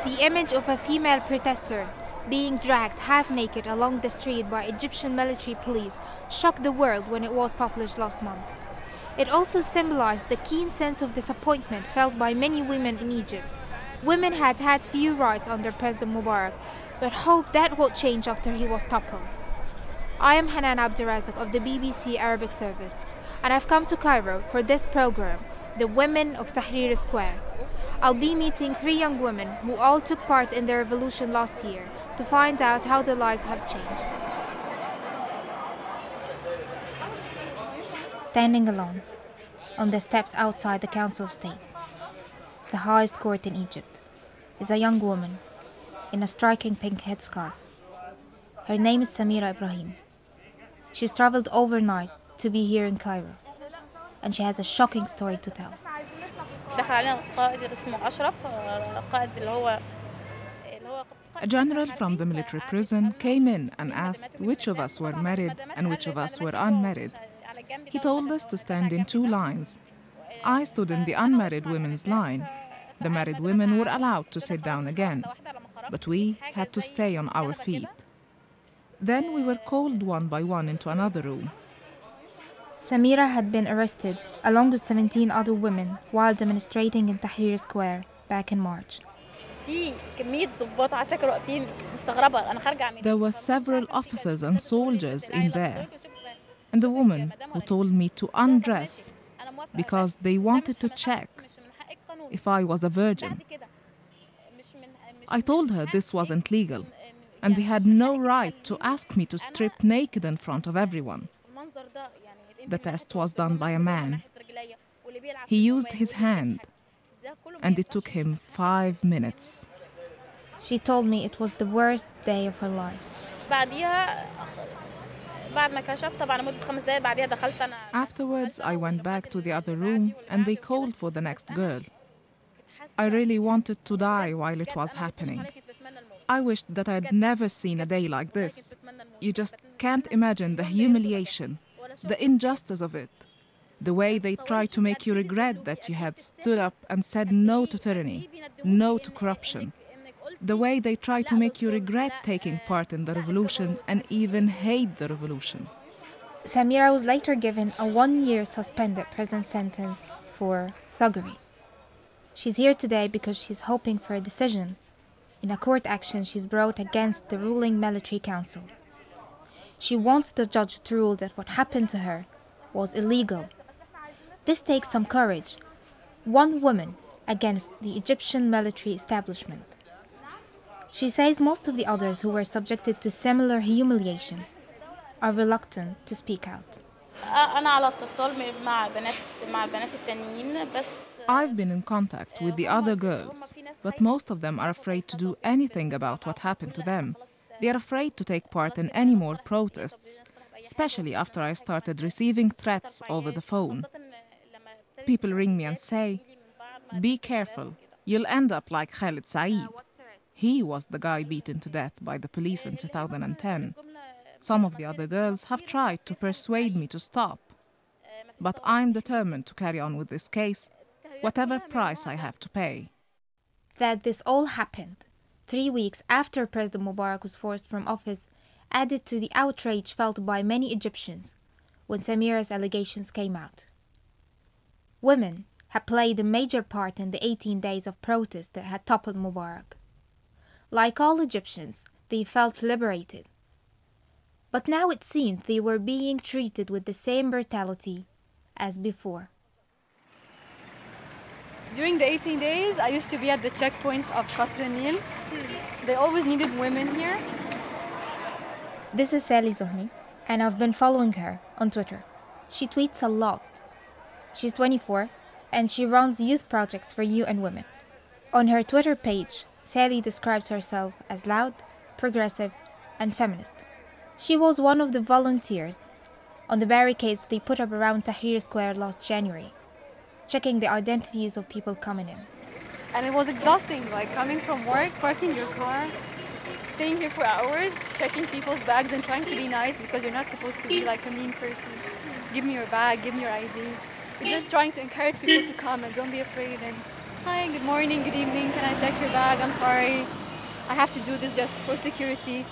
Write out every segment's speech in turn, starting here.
The image of a female protester being dragged half-naked along the street by Egyptian military police shocked the world when it was published last month. It also symbolized the keen sense of disappointment felt by many women in Egypt. Women had had few rights under President Mubarak, but hoped that would change after he was toppled. I am Hanan Razek of the BBC Arabic Service, and I've come to Cairo for this program, the Women of Tahrir Square. I'll be meeting 3 young women who all took part in the revolution last year to find out how their lives have changed. Standing alone on the steps outside the Council of State, the highest court in Egypt, is a young woman in a striking pink headscarf. Her name is Samira Ibrahim. She's traveled overnight to be here in Cairo, and she has a shocking story to tell. A general from the military prison came in and asked which of us were married and which of us were unmarried. He told us to stand in 2 lines. I stood in the unmarried women's line. The married women were allowed to sit down again, but we had to stay on our feet. Then we were called one by one into another room. Samira had been arrested along with 17 other women while demonstrating in Tahrir Square back in March. There were several officers and soldiers in there, and a woman who told me to undress because they wanted to check if I was a virgin. I told her this wasn't legal, and they had no right to ask me to strip naked in front of everyone. The test was done by a man. He used his hand, and it took him 5 minutes. She told me it was the worst day of her life. Afterwards, I went back to the other room, and they called for the next girl. I really wanted to die while it was happening. I wished that I'd never seen a day like this. You just can't imagine the humiliation, the injustice of it, the way they tried to make you regret that you had stood up and said no to tyranny, no to corruption, the way they tried to make you regret taking part in the revolution and even hate the revolution. Samira was later given a 1-year suspended prison sentence for thuggery. She's here today because she's hoping for a decision in a court action she's brought against the ruling military council. She wants the judge to rule that what happened to her was illegal. This takes some courage. 1 woman against the Egyptian military establishment. She says most of the others who were subjected to similar humiliation are reluctant to speak out. I've been in contact with the other girls, but most of them are afraid to do anything about what happened to them. They are afraid to take part in any more protests, especially after I started receiving threats over the phone. People ring me and say, "Be careful, you'll end up like Khalid Saeed. He was the guy beaten to death by the police in 2010. Some of the other girls have tried to persuade me to stop, but I'm determined to carry on with this case, whatever price I have to pay." That this all happened 3 weeks after President Mubarak was forced from office added to the outrage felt by many Egyptians when Samira's allegations came out. Women had played a major part in the 18 days of protest that had toppled Mubarak. Like all Egyptians, they felt liberated. But now it seemed they were being treated with the same brutality as before. During the 18 days, I used to be at the checkpoints of Qasr al-Nil. They always needed women here. This is Sally Zohni, and I've been following her on Twitter. She tweets a lot. She's 24, and she runs youth projects for UN women. On her Twitter page, Sally describes herself as loud, progressive, and feminist. She was one of the volunteers on the barricades they put up around Tahrir Square last January, checking the identities of people coming in. And it was exhausting, like coming from work, parking your car, staying here for hours, checking people's bags and trying to be nice because you're not supposed to be like a mean person. Give me your bag, give me your ID. We're just trying to encourage people to come and don't be afraid and Hi, good morning, good evening. Can I check your bag? I'm sorry. I have to do this just for security.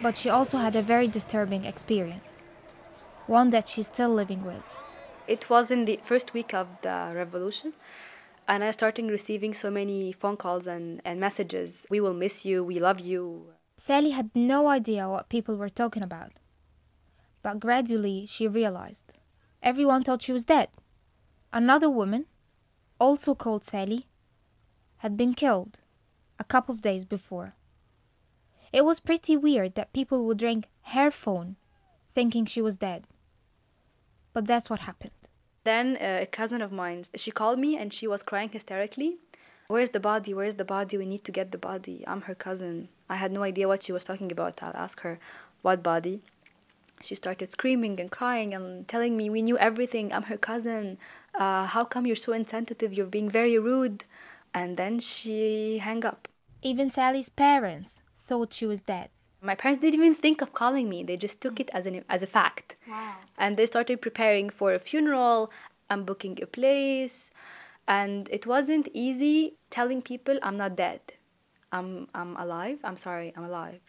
But she also had a very disturbing experience, one that she's still living with. It was in the first week of the revolution, and I started receiving so many phone calls and messages. We will miss you, we love you. Sally had no idea what people were talking about. But gradually she realized. Everyone thought she was dead. Another woman, also called Sally, had been killed a couple of days before. It was pretty weird that people would ring her phone thinking she was dead. But that's what happened. Then a cousin of mine, she called me and she was crying hysterically. Where's the body? Where's the body? We need to get the body. I'm her cousin. I had no idea what she was talking about. I'll ask her, what body? She started screaming and crying and telling me, we knew everything. I'm her cousin. How come you're so insensitive? You're being very rude. And then she hung up. Even Sally's parents thought she was dead. My parents didn't even think of calling me. They just took it as a fact. Wow. And they started preparing for a funeral and booking a place. And it wasn't easy telling people I'm not dead. I'm alive. I'm sorry, I'm alive.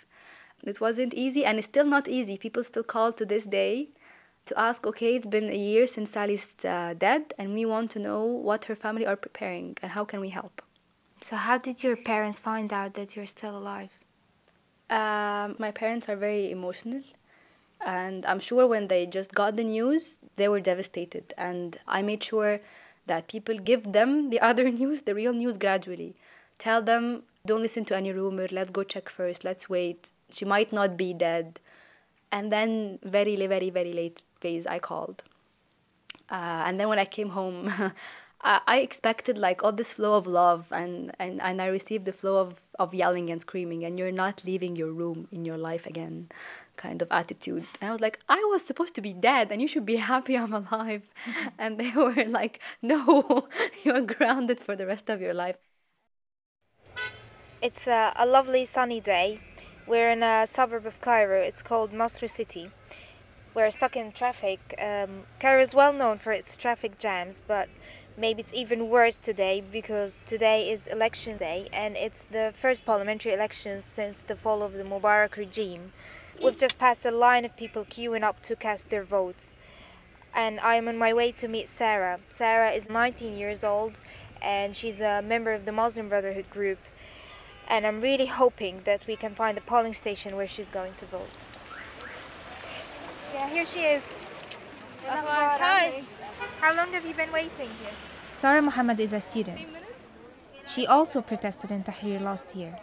It wasn't easy, and it's still not easy. People still call to this day to ask, okay, it's been a year since Sally's dead, and we want to know what her family are preparing and how can we help. So how did your parents find out that you're still alive? My parents are very emotional, and I'm sure when they just got the news, they were devastated. And I made sure that people give them the other news, the real news, gradually. Tell them, don't listen to any rumor, let's go check first, let's wait. She might not be dead. And then very late phase, I called. And then when I came home, I expected like all this flow of love, and I received the flow of yelling and screaming, and you're not leaving your room in your life again kind of attitude. And I was like, I was supposed to be dead and you should be happy I'm alive. And they were like, no, you're grounded for the rest of your life. It's a lovely sunny day. We're in a suburb of Cairo. It's called Nasr City. We're stuck in traffic. Cairo is well known for its traffic jams, but maybe it's even worse today because today is election day and it's the first parliamentary elections since the fall of the Mubarak regime. We've just passed a line of people queuing up to cast their votes. And I'm on my way to meet Sarah. Sarah is 19 years old and she's a member of the Muslim Brotherhood group. And I'm really hoping that we can find a polling station where she's going to vote. Yeah, here she is. Hi. How long have you been waiting here? Sarah Mohammed is a student. She also protested in Tahrir last year.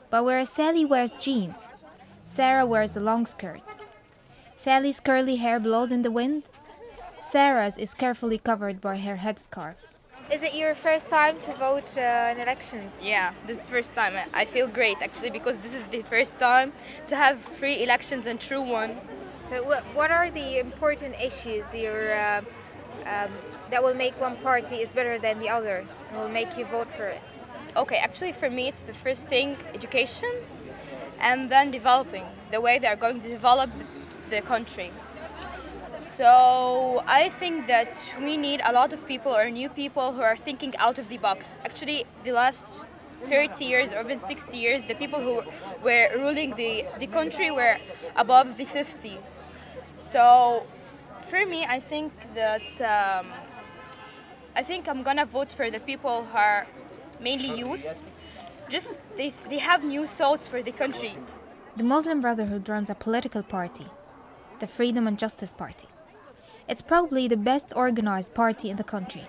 But whereas Sally wears jeans, Sarah wears a long skirt. Sally's curly hair blows in the wind. Sarah's is carefully covered by her headscarf. Is it your first time to vote in elections? Yeah, this is the first time. I feel great actually because this is the first time to have free elections and true one. So what are the important issues that will make one party is better than the other and will make you vote for it? Okay, actually for me it's the first thing, education, and then developing, the way they are going to develop the country. So I think that we need a lot of people or new people who are thinking out of the box. Actually, the last 30 years or even 60 years, the people who were ruling the country were above the 50. So for me, I think that I'm gonna vote for the people who are mainly youth. Just they have new thoughts for the country. The Muslim Brotherhood runs a political party, the Freedom and Justice Party. It's probably the best organized party in the country.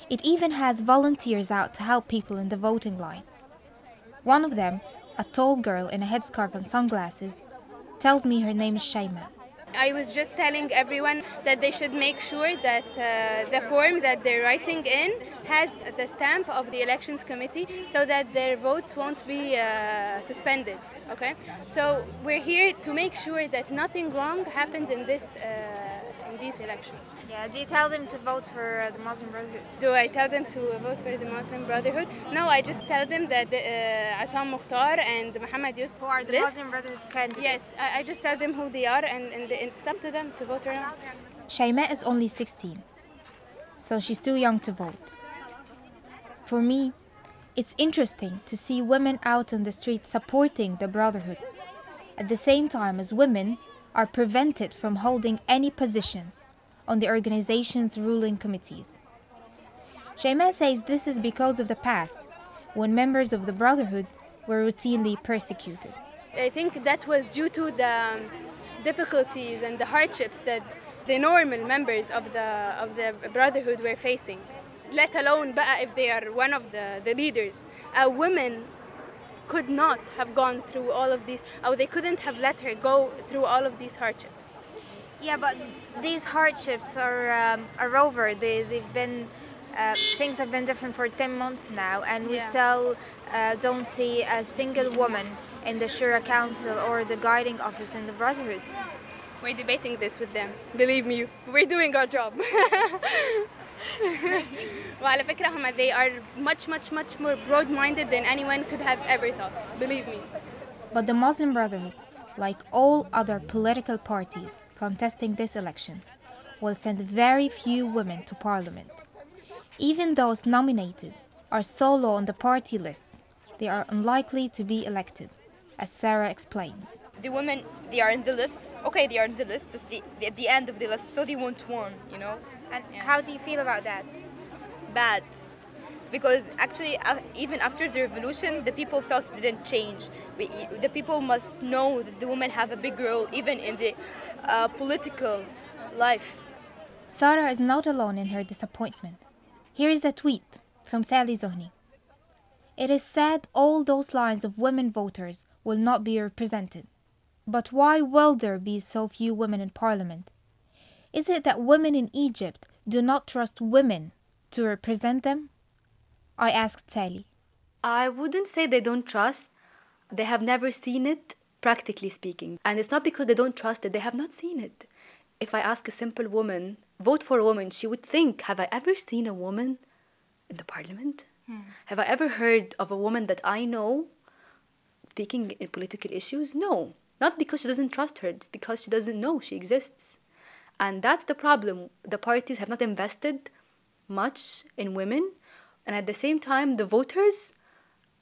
It even has volunteers out to help people in the voting line. One of them, a tall girl in a headscarf and sunglasses, tells me her name is Shaima. I was just telling everyone that they should make sure that the form that they're writing in has the stamp of the elections committee so that their votes won't be suspended. Okay, so we're here to make sure that nothing wrong happens in these elections. Yeah, do you tell them to vote for the Muslim Brotherhood? Do I tell them to vote for the Muslim Brotherhood? No, I just tell them that Assam Mukhtar and Muhammad Yusuf, who are the Muslim Brotherhood candidates? Yes, I just tell them who they are, and it's up to them to vote or not. Shaima is only 16, so she's too young to vote. For me, it's interesting to see women out on the street supporting the Brotherhood, at the same time as women are prevented from holding any positions on the organization's ruling committees. Shayma says this is because of the past, when members of the Brotherhood were routinely persecuted. I think that was due to the difficulties and the hardships that the normal members of the Brotherhood were facing. Let alone if they are one of the leaders. A woman could not have gone through all of these, or they couldn't have let her go through all of these hardships. Yeah, but these hardships are over. They've been things have been different for 10 months now, and we still don't see a single woman in the Shura Council or the guiding office in the Brotherhood. We're debating this with them. Believe me, we're doing our job. وعلى فكرة they are much more broad-minded than anyone could have ever thought. Believe me. But the Muslim Brotherhood, like all other political parties contesting this election, will send very few women to parliament. Even those nominated are so low on the party lists, they are unlikely to be elected, as Sarah explains. The women, they are in the lists. Okay, they are in the list, but at the end of the list, so they won't win, you know? And how do you feel about that? Bad. Because actually, even after the revolution, the people felt it didn't change. The people must know that the women have a big role, even in the political life. Sarah is not alone in her disappointment. Here is a tweet from Sally Zohni. It is sad all those lines of women voters will not be represented. But why will there be so few women in parliament? Is it that women in Egypt do not trust women to represent them? I asked Sally. I wouldn't say they don't trust. They have never seen it, practically speaking. And it's not because they don't trust it, they have not seen it. If I ask a simple woman, vote for a woman, she would think, have I ever seen a woman in the parliament? Have I ever heard of a woman that I know speaking in political issues? No. Not because she doesn't trust her, it's because she doesn't know she exists. And that's the problem. The parties have not invested much in women. And at the same time, the voters,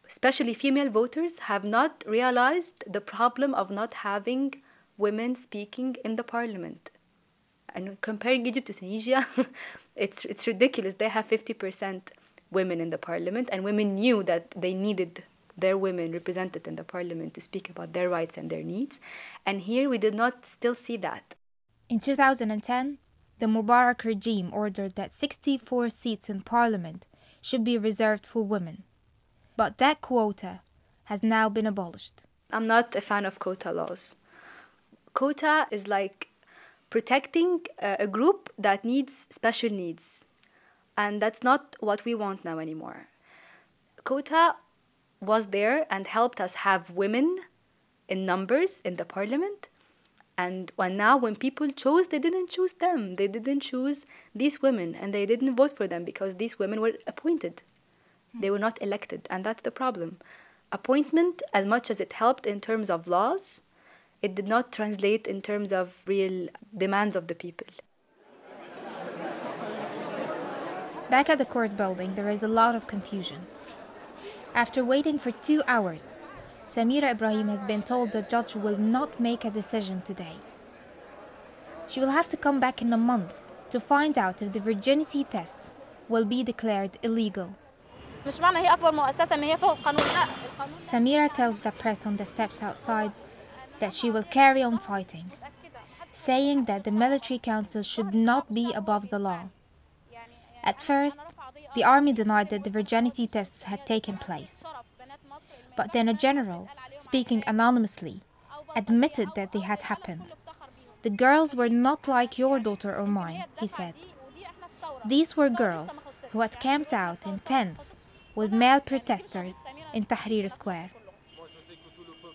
especially female voters, have not realized the problem of not having women speaking in the parliament. And comparing Egypt to Tunisia, it's ridiculous. They have 50% women in the parliament, and women knew that they needed their women represented in the parliament to speak about their rights and their needs. And here we did not still see that. In 2010, the Mubarak regime ordered that 64 seats in parliament should be reserved for women. But that quota has now been abolished. I'm not a fan of quota laws. Quota is like protecting a group that needs special needs. And that's not what we want now anymore. Quota was there and helped us have women in numbers in the parliament. And now when people chose, they didn't choose them. They didn't choose these women, and they didn't vote for them because these women were appointed. They were not elected, and that's the problem. Appointment, as much as it helped in terms of laws, it did not translate in terms of real demands of the people. Back at the court building, there is a lot of confusion. After waiting for 2 hours, Samira Ibrahim has been told the judge will not make a decision today. She will have to come back in a month to find out if the virginity tests will be declared illegal. Samira tells the press on the steps outside that she will carry on fighting, saying that the military council should not be above the law. At first, the army denied that the virginity tests had taken place. But then a general, speaking anonymously, admitted that they had happened. The girls were not like your daughter or mine, he said. These were girls who had camped out in tents with male protesters in Tahrir Square.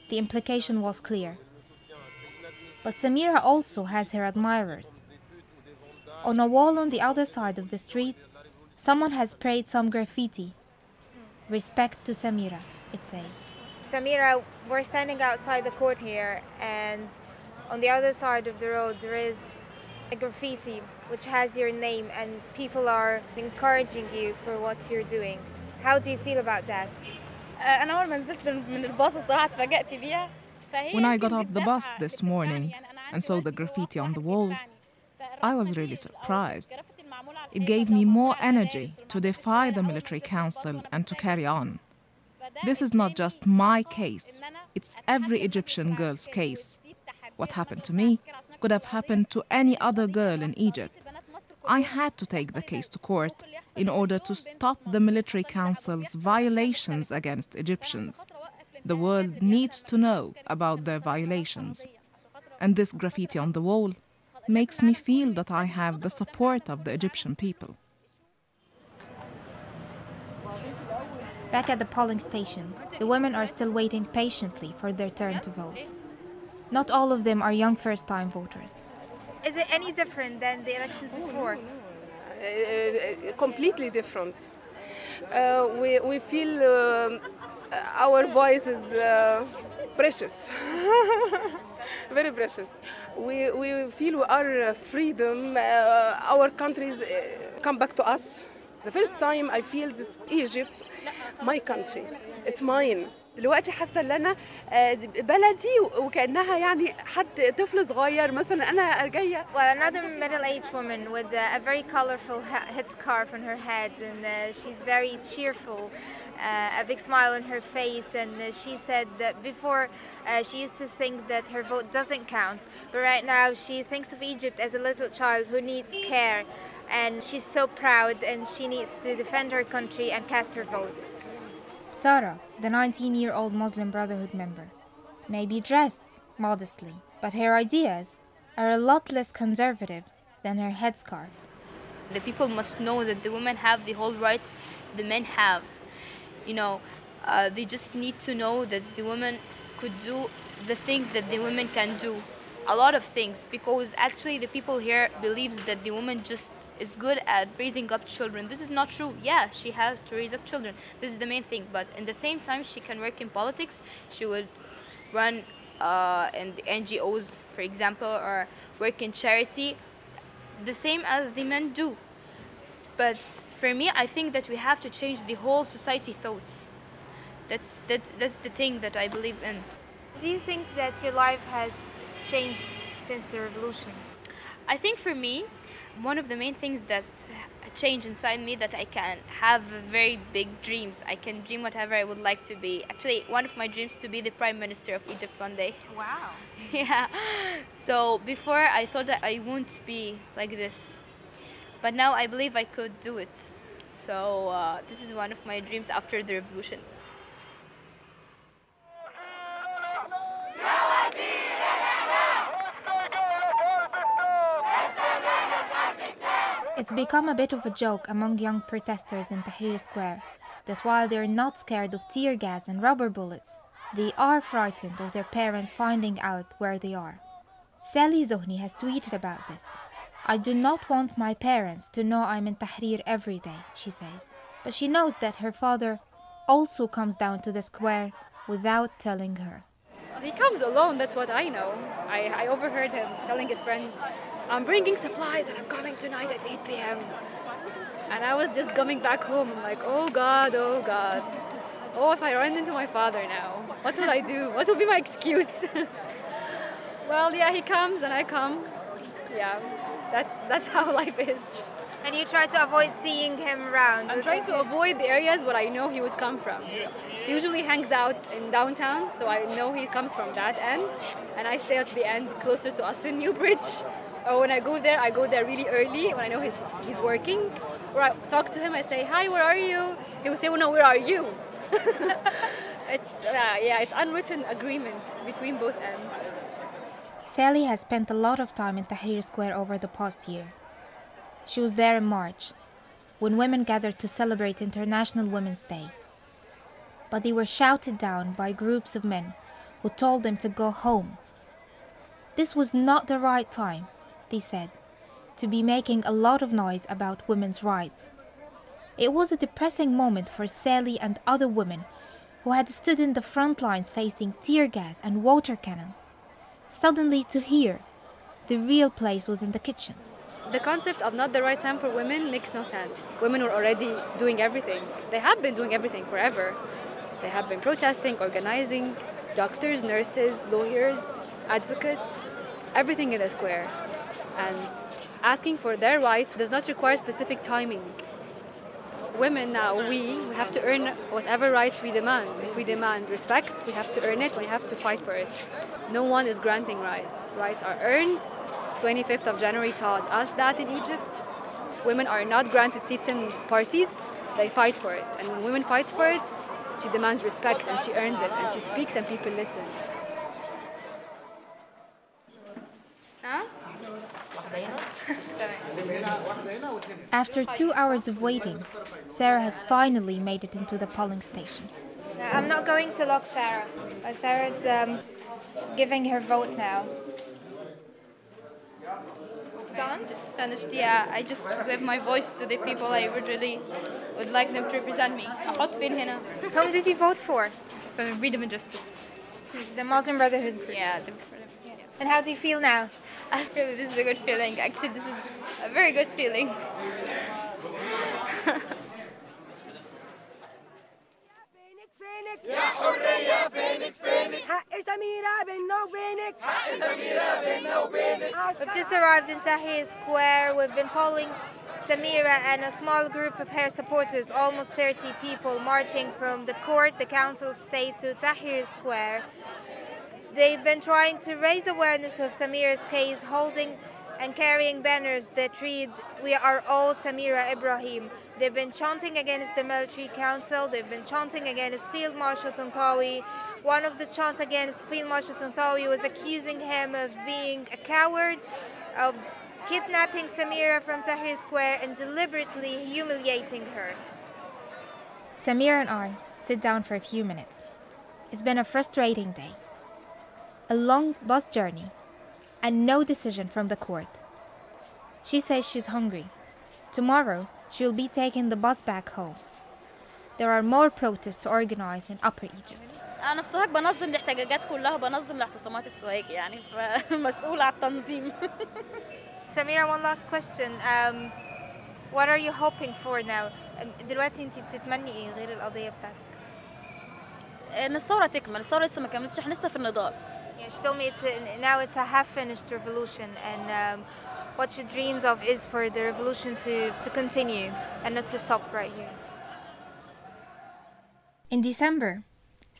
The implication was clear. But Samira also has her admirers. On a wall on the other side of the street, someone has sprayed some graffiti. Respect to Samira, it says. Samira, we're standing outside the court here, and on the other side of the road there is a graffiti which has your name, and people are encouraging you for what you're doing. How do you feel about that? أنا أول ما نزلت من الباص الصراحة اتفاجأت بيها. When I got off the bus this morning and saw the graffiti on the wall, I was really surprised. It gave me more energy to defy the military council and to carry on. This is not just my case, it's every Egyptian girl's case. What happened to me could have happened to any other girl in Egypt. I had to take the case to court in order to stop the military council's violations against Egyptians. The world needs to know about their violations. And this graffiti on the wall makes me feel that I have the support of the Egyptian people. Back at the polling station, the women are still waiting patiently for their turn to vote. Not all of them are young first-time voters. Is it any different than the elections before? Completely different. We feel our voice is precious, very precious. We feel our freedom, our countries come back to us. The first time I feel this Egypt, my country, it's mine. دلوقتي حاسه ان انا بلدي وكانها يعني حد طفل صغير مثلا انا جايه. Well, another middle-aged woman with a very colorful headscarf on her head, and she's very cheerful, a big smile on her face, and she said that before she used to think that her vote doesn't count, but right now she thinks of Egypt as a little child who needs care, and she's so proud and she needs to defend her country and cast her vote. Sarah, the 19-year-old Muslim Brotherhood member, may be dressed modestly, but her ideas are a lot less conservative than her headscarf. The people must know that the women have the whole rights the men have. You know, they just need to know that the women could do the things that the women can do. A lot of things, because actually the people here believes that the woman just is good at raising up children. This is not true. Yeah, she has to raise up children. This is the main thing. But in the same time, she can work in politics. She would run in the NGOs, for example, or work in charity. It's the same as the men do. But for me, I think that we have to change the whole society thoughts. That's the thing that I believe in. Do you think that your life has changed since the revolution? I think for me, one of the main things that changed inside me, that I can have very big dreams. I can dream whatever I would like to be. Actually, one of my dreams to be the Prime Minister of Egypt one day. Wow. Yeah. So before I thought that I won't be like this, but now I believe I could do it. So this is one of my dreams after the revolution. It's become a bit of a joke among young protesters in Tahrir Square that while they're not scared of tear gas and rubber bullets, they are frightened of their parents finding out where they are. Sally Zohni has tweeted about this. "I do not want my parents to know I'm in Tahrir every day," she says. But she knows that her father also comes down to the square without telling her. He comes alone, that's what I know. I overheard him telling his friends, "I'm bringing supplies and I'm coming tonight at 8 p.m. And I was just coming back home. I'm like, oh God, oh God. Oh, if I run into my father now, what will I do? What will be my excuse?" Well, yeah, he comes and I come. Yeah, that's how life is. And you try to avoid seeing him around? I'm trying to avoid the areas where I know he would come from. He usually hangs out in downtown, so I know he comes from that end. And I stay at the end closer to Asr New Bridge. Or when I go there really early when I know he's working. Or I talk to him, I say, "Hi, where are you?" He would say, "Well, no, where are you?" It's unwritten agreement between both ends. Sally has spent a lot of time in Tahrir Square over the past year. She was there in March, when women gathered to celebrate International Women's Day. But they were shouted down by groups of men who told them to go home. This was not the right time, they said, to be making a lot of noise about women's rights. It was a depressing moment for Sally and other women who had stood in the front lines facing tear gas and water cannon. Suddenly to hear the real place was in the kitchen. The concept of not the right time for women makes no sense. Women were already doing everything. They have been doing everything forever. They have been protesting, organizing, doctors, nurses, lawyers, advocates, everything in the square. And asking for their rights does not require specific timing. Women now, we have to earn whatever rights we demand. If we demand respect, we have to earn it, we have to fight for it. No one is granting rights. Rights are earned. 25th of January taught us that in Egypt. Women are not granted seats in parties, they fight for it. And when women fight for it, she demands respect and she earns it and she speaks and people listen. After 2 hours of waiting, Sarah has finally made it into the polling station. I'm not going to lock Sarah. Sarah's giving her vote now. Done? Just finished, yeah. I just give my voice to the people I would like them to represent me. أحط فين هنا? Whom did you vote for? For freedom and justice. The Muslim Brotherhood. Yeah. And how do you feel now? I feel this is a good feeling. Actually, this is a very good feeling. We've just arrived in Tahrir Square. We've been following Samira and a small group of her supporters, almost 30 people, marching from the court, the Council of State, to Tahrir Square. They've been trying to raise awareness of Samira's case, holding and carrying banners that read, "We are all Samira Ibrahim." They've been chanting against the military council. They've been chanting against Field Marshal Tantawi. One of the chants against Field Marshal Tantawi was accusing him of being a coward, of kidnapping Samira from Tahrir Square and deliberately humiliating her. Samira and I sit down for a few minutes. It's been a frustrating day. A long bus journey and no decision from the court. She says she's hungry. Tomorrow, she'll be taking the bus back home. There are more protests to organize in Upper Egypt. أنا في سوهاج بنظم الاحتجاجات كلها بنظم الاعتصامات في سوهاج يعني فمسؤولة على التنظيم. Samira, one last question. What are you hoping for now? دلوقتي انت بتتمني ايه غير القضية بتاعتك؟ إن الثورة تكمل، الثورة لسه ما كملتش، احنا لسه في النضال. Yeah, she told me now it's a half-finished revolution, and what she dreams of is for the revolution to continue and not to stop right here. In December,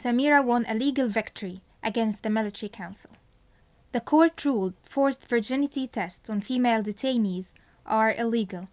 Samira won a legal victory against the military council. The court ruled forced virginity tests on female detainees are illegal